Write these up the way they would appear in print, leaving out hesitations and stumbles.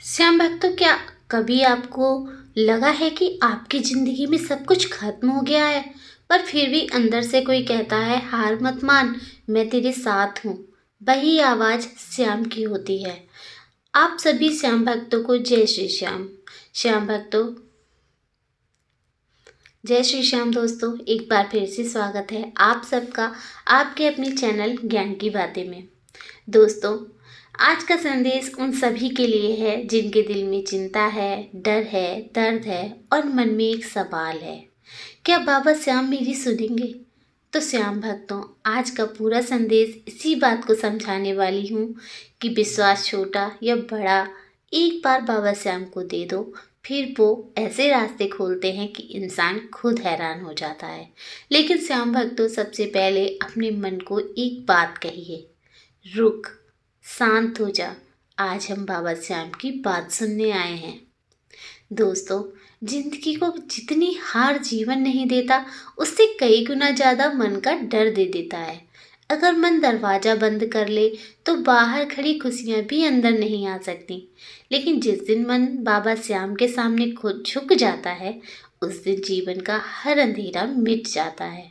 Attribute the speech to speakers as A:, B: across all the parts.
A: श्याम भक्तों, क्या कभी आपको लगा है कि आपकी ज़िंदगी में सब कुछ खत्म हो गया है, पर फिर भी अंदर से कोई कहता है हार मत मान, मैं तेरे साथ हूँ। वही आवाज़ श्याम की होती है। आप सभी श्याम भक्तों को जय श्री श्याम। श्याम भक्तों, जय श्री श्याम। दोस्तों, एक बार फिर से स्वागत है आप सबका आपके अपने चैनल ज्ञान की बातें में। दोस्तों, आज का संदेश उन सभी के लिए है जिनके दिल में चिंता है, डर है, दर्द है और मन में एक सवाल है, क्या बाबा श्याम मेरी सुनेंगे? तो श्याम भक्तों, आज का पूरा संदेश इसी बात को समझाने वाली हूँ कि विश्वास छोटा या बड़ा, एक बार बाबा श्याम को दे दो, फिर वो ऐसे रास्ते खोलते हैं कि इंसान खुद हैरान हो जाता है। लेकिन श्याम भक्तों, सबसे पहले अपने मन को एक बात कहिए, रुक, शांत हो जा, आज हम बाबा श्याम की बात सुनने आए हैं। दोस्तों, जिंदगी को जितनी हार जीवन नहीं देता, उससे कई गुना ज़्यादा मन का डर दे देता है। अगर मन दरवाज़ा बंद कर ले तो बाहर खड़ी खुशियाँ भी अंदर नहीं आ सकती। लेकिन जिस दिन मन बाबा श्याम के सामने खुद झुक जाता है, उस दिन जीवन का हर अंधेरा मिट जाता है।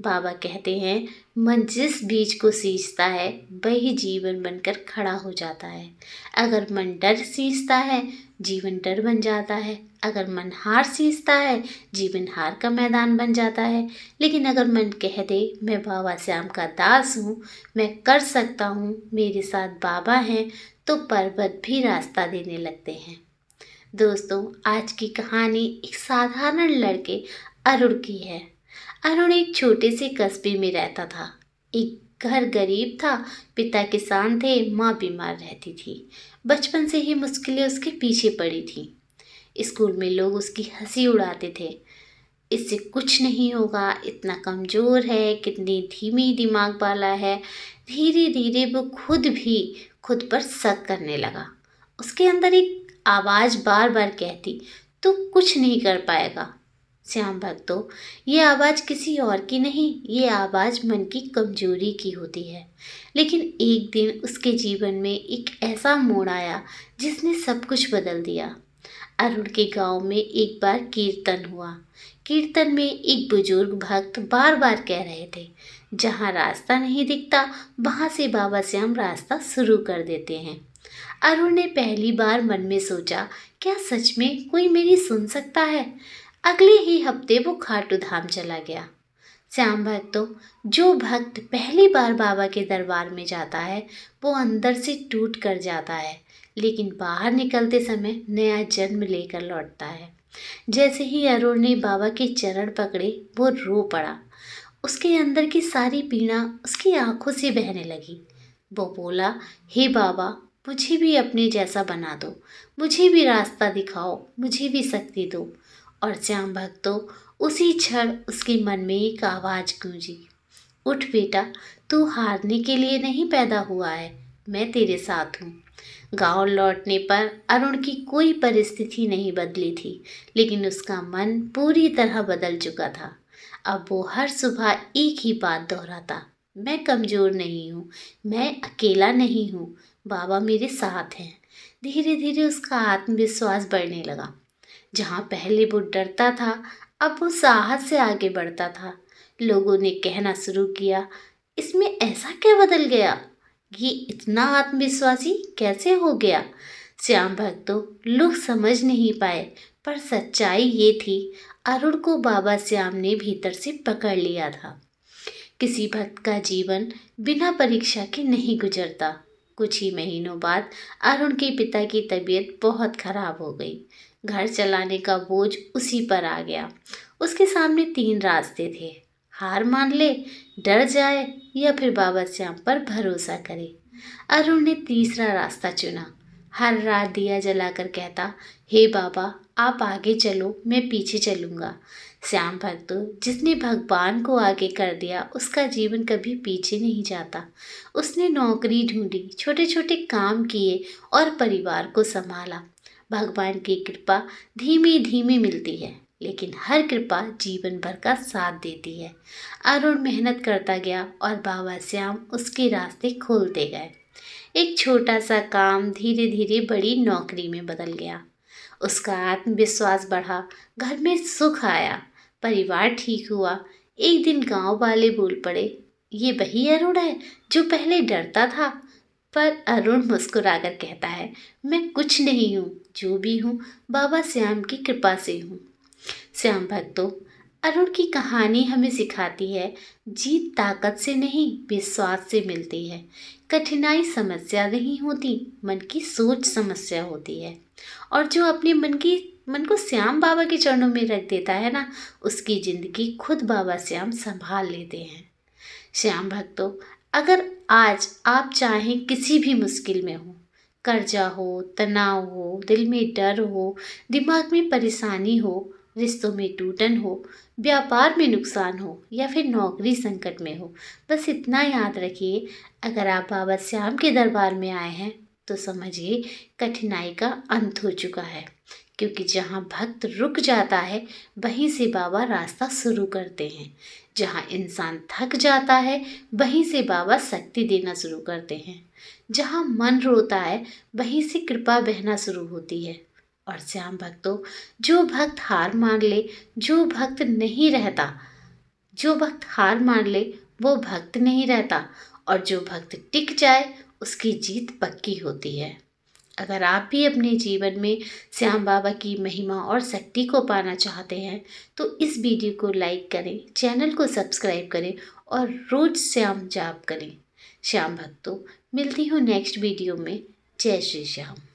A: बाबा कहते हैं, मन जिस बीज को सींचता है वही जीवन बनकर खड़ा हो जाता है। अगर मन डर सींचता है, जीवन डर बन जाता है। अगर मन हार सींचता है, जीवन हार का मैदान बन जाता है। लेकिन अगर मन कह दे, मैं बाबा श्याम का दास हूँ, मैं कर सकता हूँ, मेरे साथ बाबा हैं, तो पर्वत भी रास्ता देने लगते हैं। दोस्तों, आज की कहानी एक साधारण लड़के अरुण की है। अरुण एक छोटे से कस्बे में रहता था। एक घर गरीब था, पिता किसान थे, माँ बीमार रहती थी। बचपन से ही मुश्किलें उसके पीछे पड़ी थी। स्कूल में लोग उसकी हंसी उड़ाते थे, इससे कुछ नहीं होगा, इतना कमज़ोर है, कितनी धीमी दिमाग वाला है। धीरे धीरे वो खुद भी खुद पर शक करने लगा। उसके अंदर एक आवाज़ बार बार कहती, तू कुछ नहीं कर पाएगा। श्याम भक्तों, ये आवाज़ किसी और की नहीं, ये आवाज़ मन की कमजोरी की होती है। लेकिन एक दिन उसके जीवन में एक ऐसा मोड़ आया जिसने सब कुछ बदल दिया। अरुण के गांव में एक बार कीर्तन हुआ। कीर्तन में एक बुजुर्ग भक्त बार बार कह रहे थे, जहाँ रास्ता नहीं दिखता वहाँ से बाबा श्याम रास्ता शुरू कर देते हैं। अरुण ने पहली बार मन में सोचा, क्या सच में कोई मेरी सुन सकता है? अगले ही हफ्ते वो खाटू धाम चला गया। श्याम भक्तों, जो भक्त पहली बार बाबा के दरबार में जाता है, वो अंदर से टूट कर जाता है, लेकिन बाहर निकलते समय नया जन्म लेकर लौटता है। जैसे ही अरुण ने बाबा के चरण पकड़े, वो रो पड़ा। उसके अंदर की सारी पीड़ा उसकी आंखों से बहने लगी। वो बोला, हे बाबा, मुझे भी अपने जैसा बना दो, मुझे भी रास्ता दिखाओ, मुझे भी शक्ति दो। और श्याम भक्तों, उसी क्षण उसके मन में एक आवाज़ गूंजी, उठ बेटा, तू हारने के लिए नहीं पैदा हुआ है, मैं तेरे साथ हूँ। गांव लौटने पर अरुण की कोई परिस्थिति नहीं बदली थी, लेकिन उसका मन पूरी तरह बदल चुका था। अब वो हर सुबह एक ही बात दोहराता, मैं कमज़ोर नहीं हूँ, मैं अकेला नहीं हूँ, बाबा मेरे साथ हैं। धीरे धीरे उसका आत्मविश्वास बढ़ने लगा। जहाँ पहले वो डरता था, अब वो साहस से आगे बढ़ता था। लोगों ने कहना शुरू किया, इसमें ऐसा क्या बदल गया, ये इतना आत्मविश्वासी कैसे हो गया? श्याम भक्तों, लोग समझ नहीं पाए, पर सच्चाई ये थी, अरुण को बाबा श्याम ने भीतर से पकड़ लिया था। किसी भक्त का जीवन बिना परीक्षा के नहीं गुजरता। कुछ ही महीनों बाद अरुण के पिता की तबीयत बहुत खराब हो गई। घर चलाने का बोझ उसी पर आ गया। उसके सामने 3 रास्ते थे, हार मान ले, डर जाए या फिर बाबा श्याम पर भरोसा करे। अरुण ने तीसरा रास्ता चुना। हर रात दिया जलाकर कहता, हे बाबा, आप आगे चलो, मैं पीछे चलूँगा। श्याम भक्तों, जिसने भगवान को आगे कर दिया, उसका जीवन कभी पीछे नहीं जाता। उसने नौकरी ढूंढी, छोटे छोटे काम किए और परिवार को संभाला। भगवान की कृपा धीमी धीमी मिलती है, लेकिन हर कृपा जीवन भर का साथ देती है। अरुण मेहनत करता गया और बाबा श्याम उसके रास्ते खोलते गए। एक छोटा सा काम धीरे धीरे बड़ी नौकरी में बदल गया। उसका आत्मविश्वास बढ़ा, घर में सुख आया, परिवार ठीक हुआ। एक दिन गांव वाले बोल पड़े, ये वही अरुण है जो पहले डरता था। पर अरुण मुस्कुराकर कहता है, मैं कुछ नहीं हूँ, जो भी हूँ बाबा श्याम की कृपा से हूँ। श्याम भक्तों, अरुण की कहानी हमें सिखाती है, जीत ताकत से नहीं विश्वास से मिलती है। कठिनाई समस्या नहीं होती, मन की सोच समस्या होती है। और जो अपने मन को श्याम बाबा के चरणों में रख देता है ना, उसकी जिंदगी खुद बाबा श्याम संभाल लेते हैं। श्याम भक्तों, अगर आज आप चाहें किसी भी मुश्किल में हो, कर्जा हो, तनाव हो, दिल में डर हो, दिमाग में परेशानी हो, रिश्तों में टूटन हो, व्यापार में नुकसान हो या फिर नौकरी संकट में हो, बस इतना याद रखिए, अगर आप बाबा श्याम के दरबार में आए हैं तो समझिए कठिनाई का अंत हो चुका है। क्योंकि जहाँ भक्त रुक जाता है वहीं से बाबा रास्ता शुरू करते हैं। जहाँ इंसान थक जाता है वहीं से बाबा शक्ति देना शुरू करते हैं। जहाँ मन रोता है वहीं से कृपा बहना शुरू होती है। और श्याम भक्तों, जो भक्त हार मान ले, जो भक्त नहीं रहता, जो भक्त हार मान ले वो भक्त नहीं रहता, और जो भक्त टिक जाए उसकी जीत पक्की होती है। अगर आप भी अपने जीवन में श्याम बाबा की महिमा और शक्ति को पाना चाहते हैं तो इस वीडियो को लाइक करें, चैनल को सब्सक्राइब करें और रोज श्याम जाप करें। श्याम भक्तों, मिलती हूँ नेक्स्ट वीडियो में। जय श्री श्याम।